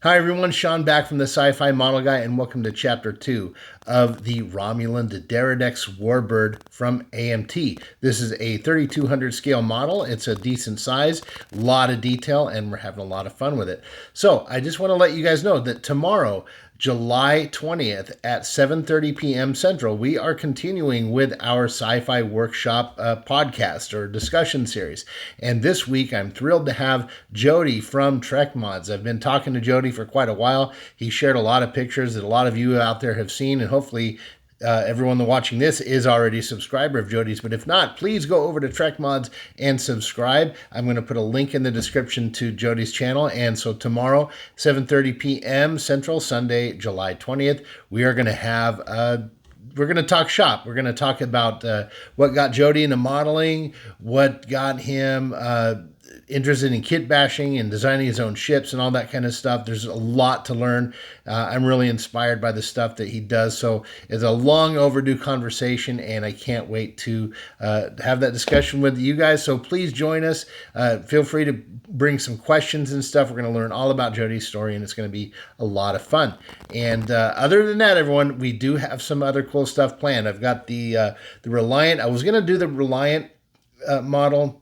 Hi everyone, Sean back from the Sci-Fi Model Guy, and welcome to Chapter 2 of the Romulan Warbird from AMT. This is a 3200 scale model. It's a decent size, a lot of detail, and we're having a lot of fun with it. So I just want to let you guys know that tomorrow, July 20th at 7:30 p.m. Central, we are continuing with our Sci-Fi Workshop podcast or discussion series. And this week, I'm thrilled to have Jody from TREKMODS. I've been talking to Jody for quite a while. He shared a lot of pictures that a lot of you out there have seen, and hopefully everyone watching this is already a subscriber of Jody's, but if not, please go over to TREKMODS and subscribe. I'm going to put a link in the description to Jody's channel. And so tomorrow, 7:30 p.m. Central, Sunday, July 20th, we are going to have we're going to talk shop. We're going to talk about what got Jody into modeling, what got him interested in kit bashing and designing his own ships and all that kind of stuff. There's a lot to learn. I'm really inspired by the stuff that he does. So it's a long overdue conversation, and I can't wait to have that discussion with you guys. So please join us. Feel free to bring some questions and stuff. We're going to learn all about Jody's story, and it's going to be a lot of fun. And other than that, everyone, we do have some other cool stuff planned. I've got the Reliant. I was going to do the Reliant model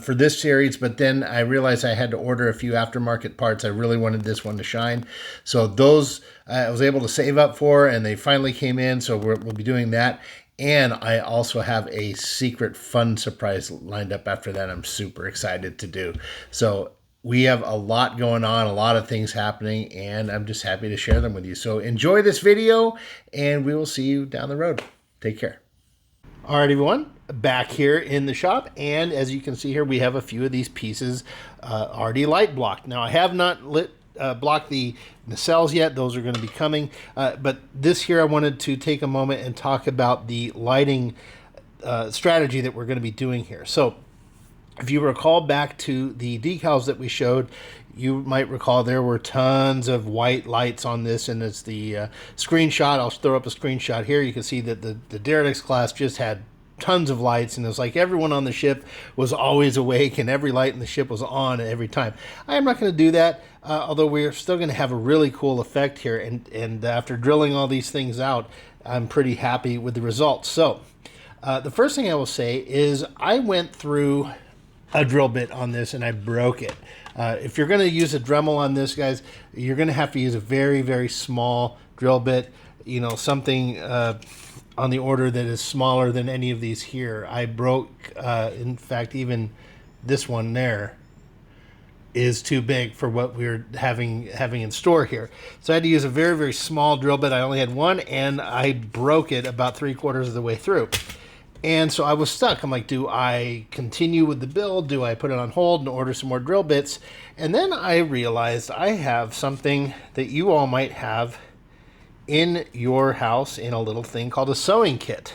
for this series, but then I realized I had to order a few aftermarket parts. I really wanted this one to shine. So those I was able to save up for, and they finally came in. So we'll be doing that. And I also have a secret fun surprise lined up after that I'm super excited to do. So we have a lot going on, a lot of things happening, and I'm just happy to share them with you. So enjoy this video, and we will see you down the road. Take care. All right, everyone, back here in the shop, and as you can see here, we have a few of these pieces already light blocked. Now, I have not blocked the nacelles yet. Those are going to be coming, but this here, I wanted to take a moment and talk about the lighting strategy that we're going to be doing here. So if you recall back to the decals that we showed, you might recall there were tons of white lights on this, and it's the screenshot. I'll throw up a screenshot here. You can see that the Derricks class just had tons of lights, and it was like everyone on the ship was always awake, and every light in the ship was on every time. I am not going to do that, although we're still going to have a really cool effect here, and after drilling all these things out, I'm pretty happy with the results. So the first thing I will say is I went through a drill bit on this, and I broke it. If you're going to use a Dremel on this, guys, you're going to have to use a very, very small drill bit, you know, something on the order that is smaller than any of these here. I broke, in fact, even this one there is too big for what we're having in store here. So I had to use a very, very small drill bit. I only had one, and I broke it about 3/4 of the way through. And so I was stuck. I'm like, do I continue with the build? Do I put it on hold and order some more drill bits? And then I realized I have something that you all might have in your house in a little thing called a sewing kit.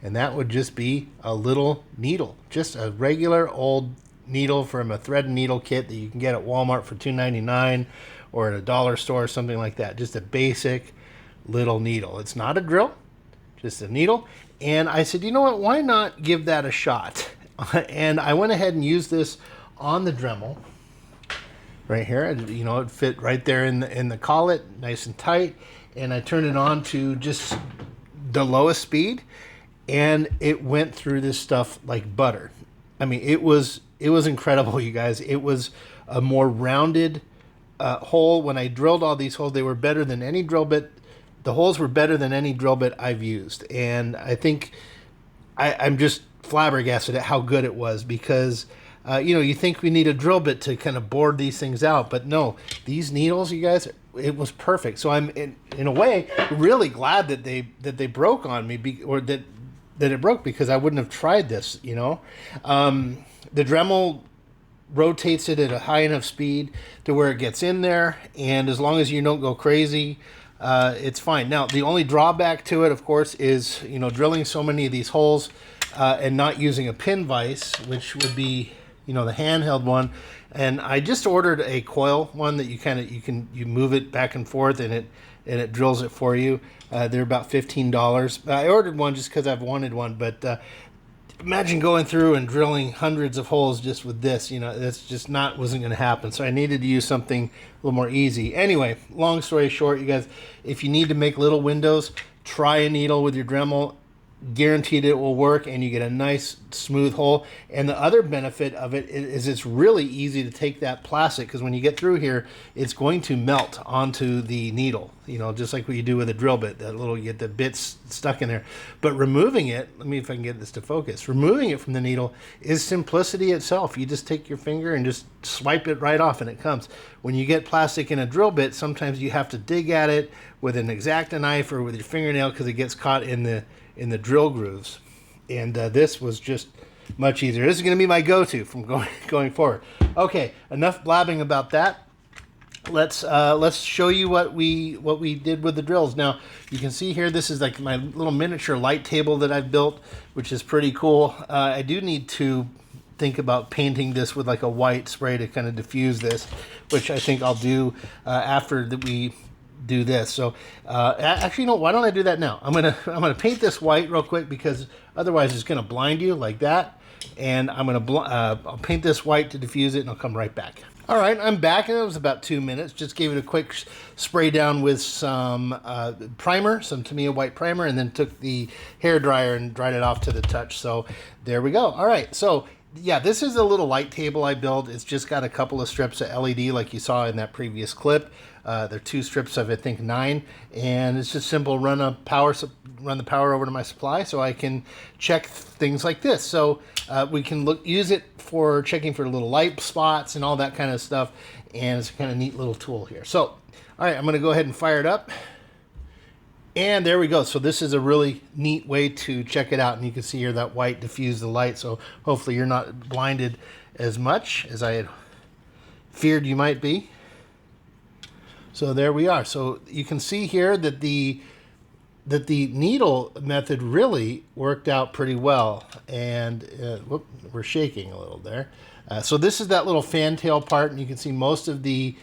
And that would just be a little needle, just a regular old needle from a thread and needle kit that you can get at Walmart for $2.99 or at a dollar store or something like that. Just a basic little needle. It's not a drill, just a needle. And I said, you know what, why not give that a shot? And I went ahead and used this on the Dremel right here. You know, it fit right there in the collet, nice and tight. And I turned it on to just the lowest speed, and it went through this stuff like butter. I mean, it was incredible, you guys. It was a more rounded hole. When I drilled all these holes, they were better than any drill bit. The holes were better than any drill bit I've used, and I think I'm just flabbergasted at how good it was, because you know, you think we need a drill bit to kind of bore these things out, but no, these needles, you guys, it was perfect. So I'm in a way really glad that they broke on me, or that it broke, because I wouldn't have tried this, you know. The Dremel rotates it at a high enough speed to where it gets in there, and as long as you don't go crazy, it's fine. Now, the only drawback to it, of course, is, you know, drilling so many of these holes and not using a pin vise, which would be, you know, the handheld one. And I just ordered a coil one that you move it back and forth, and it drills it for you. They're about $15. I ordered one just because I've wanted one, but imagine going through and drilling hundreds of holes just with this. You know, that's just wasn't going to happen. So I needed to use something a little more easy. Anyway, long story short, you guys, if you need to make little windows, try a needle with your Dremel. Guaranteed it will work, and you get a nice smooth hole. And the other benefit of it is it's really easy to take that plastic, because when you get through here, it's going to melt onto the needle, you know, just like what you do with a drill bit. That little, you get the bits stuck in there. But removing it, let me, if I can get this to focus, removing it from the needle is simplicity itself. You just take your finger and just swipe it right off and it comes. When you get plastic in a drill bit, sometimes you have to dig at it with an X-Acto knife or with your fingernail, because it gets caught in the drill grooves. And this was just much easier. This is going to be my go-to from going forward. Okay, enough blabbing about that. Let's show you what we did with the drills. Now you can see here, this is like my little miniature light table that I've built, which is pretty cool. I do need to think about painting this with like a white spray to kind of diffuse this, which I think I'll do after that we do this. So actually, no, why don't I do that now? I'm gonna paint this white real quick, because otherwise it's gonna blind you like that. And I'm gonna I'll paint this white to diffuse it, and I'll come right back. All right, I'm back, and it was about 2 minutes. Just gave it a quick spray down with some primer, some Tamiya white primer, and then took the hair dryer and dried it off to the touch. So there we go. All right, so yeah, this is a little light table I built. It's just got a couple of strips of LED like you saw in that previous clip. They're 2 strips of, I think, 9, and it's just simple. Run the power over to my supply so I can check things like this. So we can use it for checking for little light spots and all that kind of stuff, and it's a kind of neat little tool here. So, all right, I'm going to go ahead and fire it up. And there we go. So this is a really neat way to check it out. And you can see here that white diffused the light. So hopefully you're not blinded as much as I had feared you might be. So there we are. So you can see here that the needle method really worked out pretty well. And whoop, we're shaking a little there. So this is that little fantail part. And you can see most of the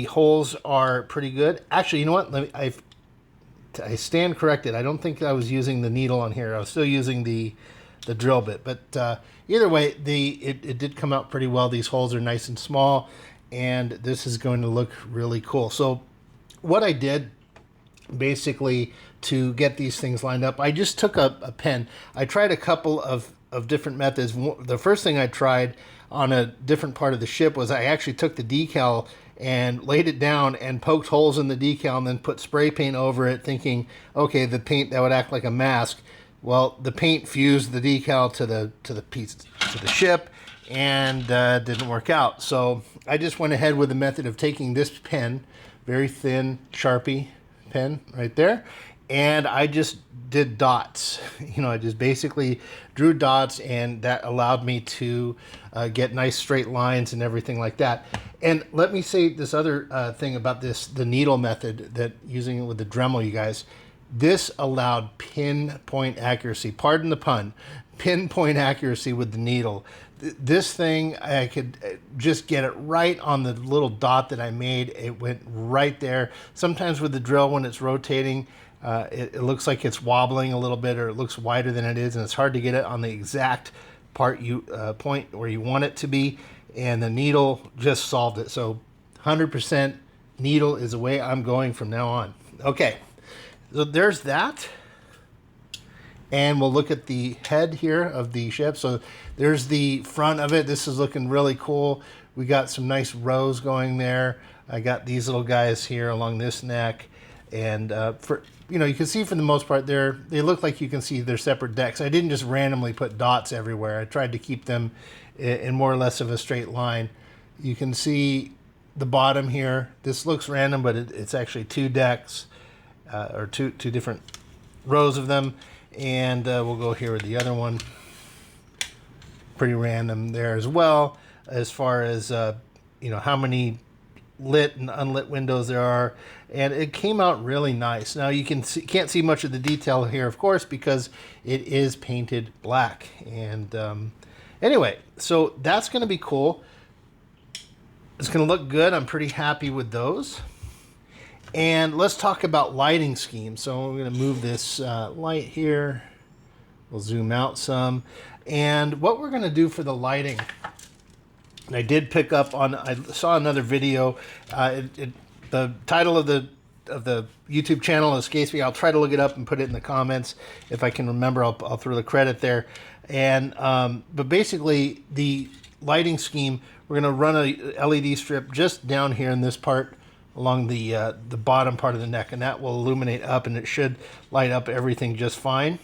holes are pretty good. Actually, you know what? I stand corrected. I don't think I was using the needle on here. I was still using the drill bit. But either way, it did come out pretty well. These holes are nice and small, and this is going to look really cool. So what I did basically to get these things lined up, I just took a pen. I tried a couple of different methods. The first thing I tried on a different part of the ship was I actually took the decal and laid it down and poked holes in the decal and then put spray paint over it, thinking, okay, the paint that would act like a mask. Well, the paint fused the decal to the ship, and didn't work out. So I just went ahead with the method of taking this pen, very thin Sharpie pen right there, and I just did dots. You know, I just basically drew dots, and that allowed me to get nice straight lines and everything like that. And let me say this other thing about the needle method, that using it with the Dremel, you guys, this allowed pinpoint accuracy. Pardon the pun, pinpoint accuracy with the needle. This thing, I could just get it right on the little dot that I made. It went right there. Sometimes with the drill, when it's rotating, it looks like it's wobbling a little bit, or it looks wider than it is, and it's hard to get it on the exact point where you want it to be. And the needle just solved it. So 100% needle is the way I'm going from now on. Okay, so there's that. And we'll look at the head here of the ship. So there's the front of it. This is looking really cool. We got some nice rows going there. I got these little guys here along this neck. And you can see for the most part they look like you can see they're separate decks. I didn't just randomly put dots everywhere. I tried to keep them in more or less of a straight line. You can see the bottom here. This looks random, but it's actually 2 decks, or two different rows of them. And we'll go here with the other one. Pretty random there as well, as far as how many lit and unlit windows there are, and it came out really nice. Now you can't see much of the detail here, of course, because it is painted black. And anyway, so that's going to be cool. It's going to look good. I'm pretty happy with those. And let's talk about lighting schemes. So I'm going to move this light here. We'll zoom out some. And what we're going to do for the lighting, and I did pick up on, I saw another video. The title of the YouTube channel escapes me. I'll try to look it up and put it in the comments. If I can remember, I'll throw the credit there. And but basically, the lighting scheme, we're going to run a LED strip just down here in this part along the bottom part of the neck, and that will illuminate up, and it should light up everything just fine.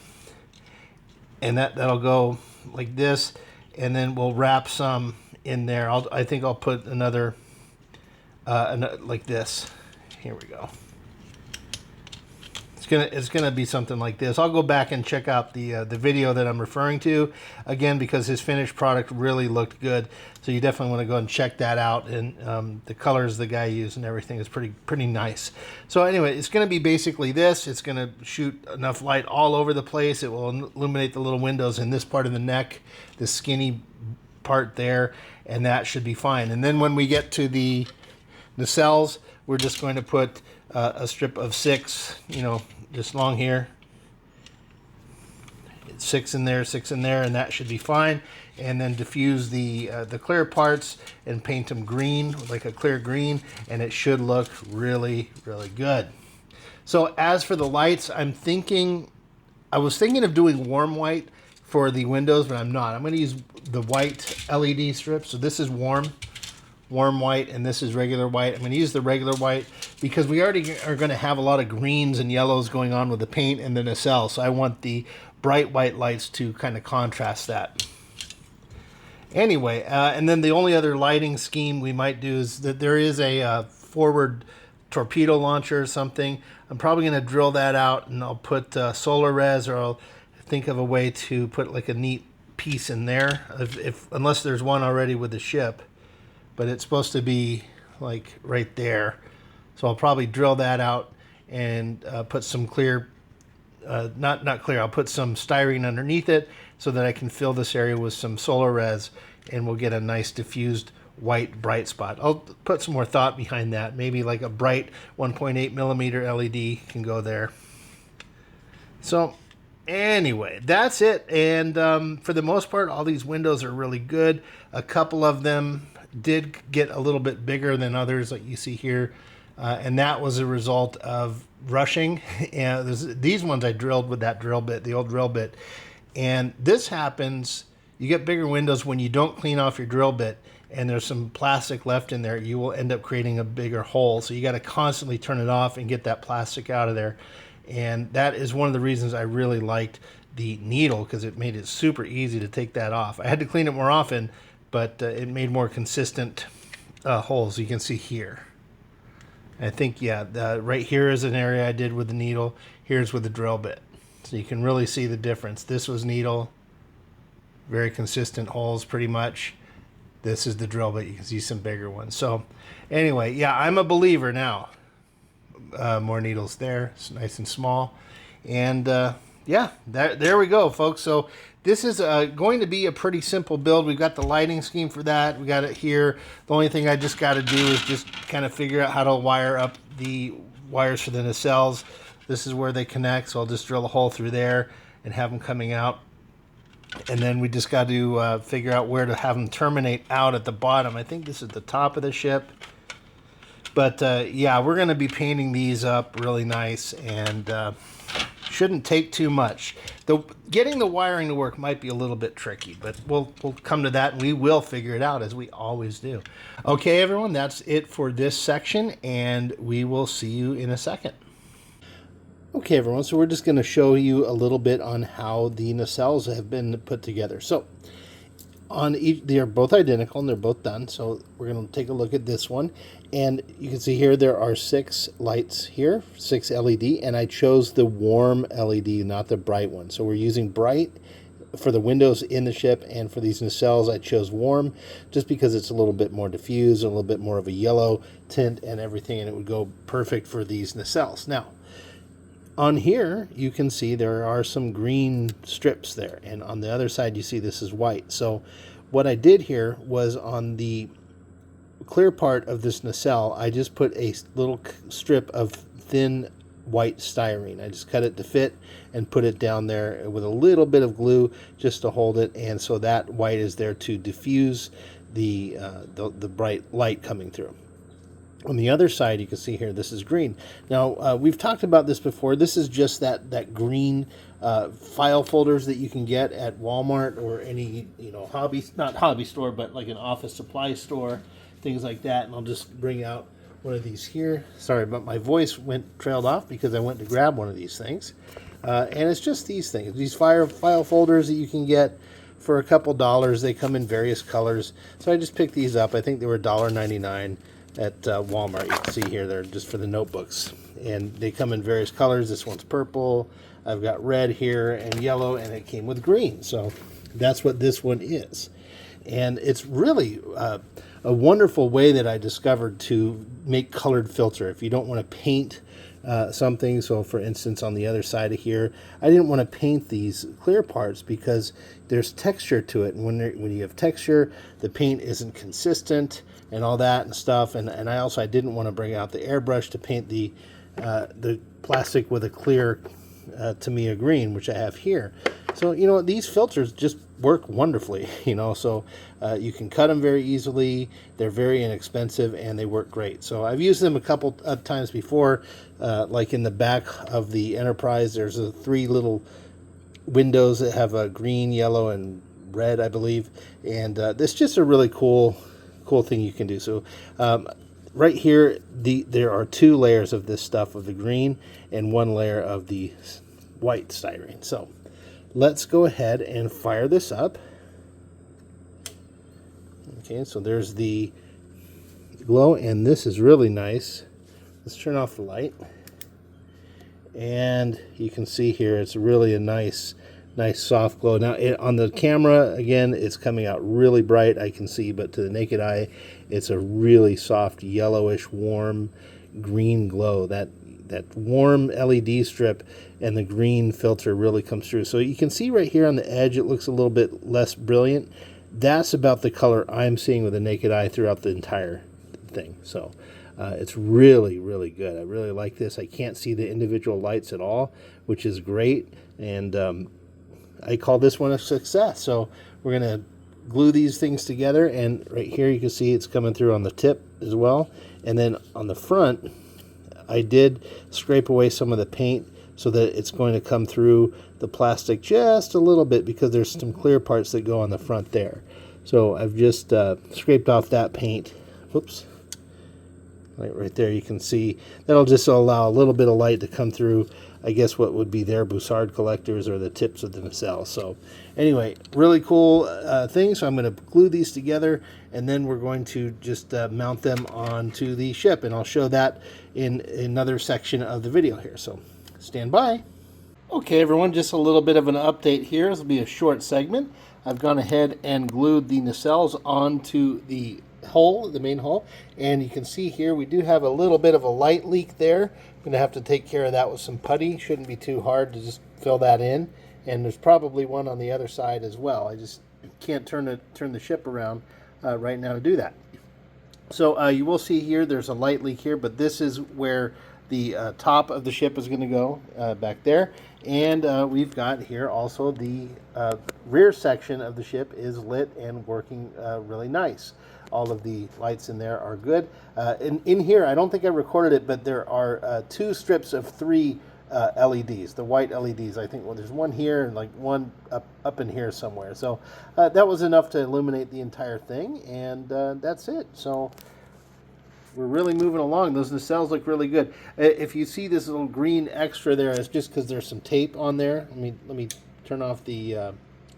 And that'll go like this, and then we'll wrap some in there. I think I'll put another like this. Here we go. It's gonna be something like this. I'll go back and check out the video that I'm referring to again, because his finished product really looked good. So you definitely want to go and check that out. And the colors the guy used and everything is pretty nice. So anyway, it's going to be basically this. It's going to shoot enough light all over the place. It will illuminate the little windows in this part of the neck, the skinny part there, and that should be fine. And then when we get to the nacelles, we're just going to put a strip of 6, you know, just long here. 6 in there, 6 in there, and that should be fine. And then diffuse the clear parts and paint them green, like a clear green, and it should look really, really good. So as for the lights, I was thinking of doing warm white for the windows, but I'm not. I'm going to use the white LED strips. So this is warm white, and this is regular white. I'm going to use the regular white because we already are going to have a lot of greens and yellows going on with the paint and the nacelle. So I want the bright white lights to kind of contrast that. Anyway, and then the only other lighting scheme we might do is that there is a forward torpedo launcher or something. I'm probably going to drill that out, and I'll put solar res, or I'll think of a way to put like a neat piece in there, unless there's one already with the ship. But it's supposed to be like right there. So I'll probably drill that out and put some clear, not clear, I'll put some styrene underneath it so that I can fill this area with some solar res, and we'll get a nice diffused white bright spot. I'll put some more thought behind that. Maybe like a bright 1.8 millimeter LED can go there. So anyway, that's it. And for the most part, all these windows are really good. A couple of them did get a little bit bigger than others, like you see here, and that was a result of rushing. And these ones I drilled with that drill bit, the old drill bit, and this happens. You get bigger windows when you don't clean off your drill bit, and there's some plastic left in there. You will end up creating a bigger hole, so you got to constantly turn it off and get that plastic out of there. And that is one of the reasons I really liked the needle, because it made it super easy to take that off. I had to clean it more often, but it made more consistent holes. You can see here. I think, yeah, right here is an area I did with the needle. Here's with the drill bit. So you can really see the difference. This was needle, very consistent holes pretty much. This is the drill bit. You can see some bigger ones. So anyway, yeah, I'm a believer now. More needles there. It's nice and small. And yeah, there we go, folks. So this is going to be a pretty simple build. We've got the lighting scheme for that. We got it here. The only thing I just got to do is just kind of figure out how to wire up the wires for the nacelles. This is where they connect, so I'll just drill a hole through there and have them coming out. And then we just got to figure out where to have them terminate out at the bottom. I think this is the top of the ship. But yeah, we're going to be painting these up really nice, and shouldn't take too much. Getting the wiring to work might be a little bit tricky, but we'll come to that, and we will figure it out, as we always do. Okay, everyone, that's it for this section, and we will see you in a second. Okay, everyone, so we're just going to show you a little bit on how the nacelles have been put together. So on each, they are both identical and they're both done. So we're going to take a look at this one, and you can see here there are 6 lights here, 6 LED, and I chose the warm LED, not the bright one. So we're using bright for the windows in the ship, and for these nacelles I chose warm just because it's a little bit more diffused, a little bit more of a yellow tint and everything, and it would go perfect for these nacelles. Now on here, you can see there are some green strips there, and on the other side, you see this is white. So what I did here was on the clear part of this nacelle, I just put a little strip of thin white styrene. I just cut it to fit and put it down there with a little bit of glue just to hold it, and so that white is there to diffuse the bright light coming through. On the other side, you can see here, this is green. Now, we've talked about this before. This is just that green file folders that you can get at Walmart or any, not hobby store, but like an office supply store, things like that. And I'll just bring out one of these here. Sorry, but my voice trailed off because I went to grab one of these things. And it's just these things, these file folders that you can get for a couple dollars. They come in various colors. So I just picked these up. I think they were $1.99 at Walmart. You can see here they're just for the notebooks, and they come in various colors. This one's purple, I've got red here and yellow, and it came with green, so that's what this one is. And it's really a wonderful way that I discovered to make colored filter if you don't want to paint something. So for instance, on the other side of here, I didn't want to paint these clear parts because there's texture to it, and when you have texture, the paint isn't consistent and all that and stuff. And I didn't want to bring out the airbrush to paint the plastic with a clear Tamiya green, which I have here. So these filters just work wonderfully. So you can cut them very easily. They're very inexpensive and they work great. So I've used them a couple of times before, like in the back of the Enterprise. There's 3 little windows that have a green, yellow, and red, I believe. And this is just a really cool thing you can do. So right here, there are 2 layers of this stuff, of the green, and 1 layer of the white styrene. So let's go ahead and fire this up. Okay, so there's the glow, and this is really nice. Let's turn off the light, and you can see here it's really a nice soft glow. Now on the camera, again, it's coming out really bright, I can see, but to the naked eye, it's a really soft yellowish warm green glow. That warm LED strip and the green filter really comes through. So you can see right here on the edge, it looks a little bit less brilliant. That's about the color I'm seeing with the naked eye throughout the entire thing. So it's really, really good. I really like this. I can't see the individual lights at all, which is great. And I call this one a success. So we're going to glue these things together, and right here you can see it's coming through on the tip as well. And then on the front, I did scrape away some of the paint so that it's going to come through the plastic just a little bit, because there's some clear parts that go on the front there. So I've just scraped off that paint. Whoops. Right there, you can see that'll just allow a little bit of light to come through, I guess what would be their Bussard collectors or the tips of the nacelles. So anyway, really cool thing. So I'm going to glue these together, and then we're going to just mount them onto the ship, and I'll show that in another section of the video here. So stand by. Okay, everyone, just a little bit of an update here. This will be a short segment. I've gone ahead and glued the nacelles onto the hole, the main hole, and you can see here we do have a little bit of a light leak there. I'm going to have to take care of that with some putty. Shouldn't be too hard to just fill that in, and there's probably one on the other side as well. I just can't turn the ship around right now to do that. So you will see here there's a light leak here, but this is where the top of the ship is going to go back there. And we've got here also the rear section of the ship is lit and working really nice. All of the lights in there are good. In here, I don't think I recorded it, but there are 2 strips of 3 LEDs, the white LEDs. I think, well, there's one here and like one up in here somewhere. So that was enough to illuminate the entire thing, and that's it. So we're really moving along. Those nacelles look really good. If you see this little green extra there, it's just because there's some tape on there. Let me turn off the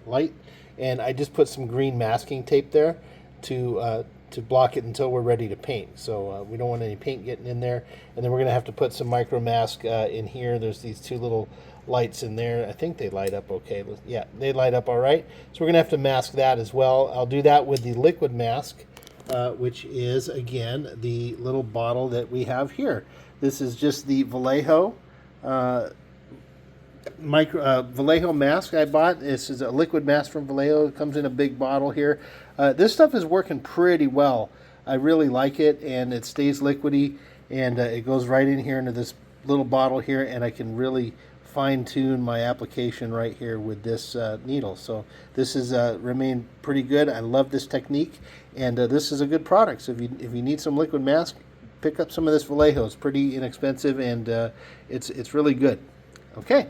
light, and I just put some green masking tape there to block it until we're ready to paint. So we don't want any paint getting in there. And then we're going to have to put some micro mask in here. There's these 2 little lights in there. I think they light up okay. Yeah, they light up all right. So we're going to have to mask that as well. I'll do that with the liquid mask, which is, again, the little bottle that we have here. This is just the Vallejo Vallejo mask I bought. This is a liquid mask from Vallejo. It comes in a big bottle here. This stuff is working pretty well. I really like it, and it stays liquidy, and it goes right in here into this little bottle here, and I can really fine tune my application right here with this needle. So this has remained pretty good. I love this technique, and this is a good product. So if you need some liquid mask, pick up some of this Vallejo. It's pretty inexpensive, and it's really good. Okay.